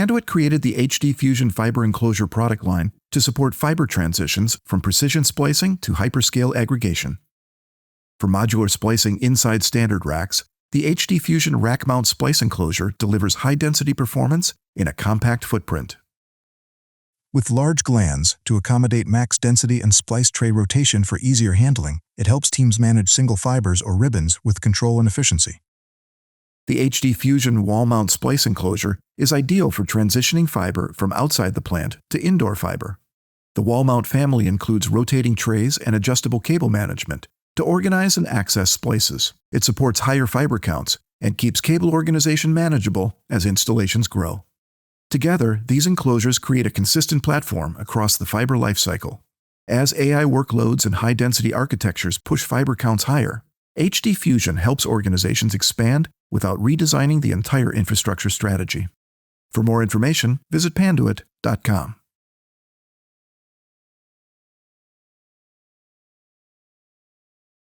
Panduit created the HD Fusion fiber enclosure product line to support fiber transitions from precision splicing to hyperscale aggregation. For modular splicing inside standard racks, the HD Fusion rack mount splice enclosure delivers high-density performance in a compact footprint. With large glands to accommodate max density and splice tray rotation for easier handling, it helps teams manage single fibers or ribbons with control and efficiency. The HD Fusion wall mount splice enclosure is ideal for transitioning fiber from outside the plant to indoor fiber. The wall mount family includes rotating trays and adjustable cable management to organize and access splices. It supports higher fiber counts and keeps cable organization manageable as installations grow. Together, these enclosures create a consistent platform across the fiber lifecycle. As AI workloads and high-density architectures push fiber counts higher, HD Fusion helps organizations expand without redesigning the entire infrastructure strategy. For more information, visit panduit.com.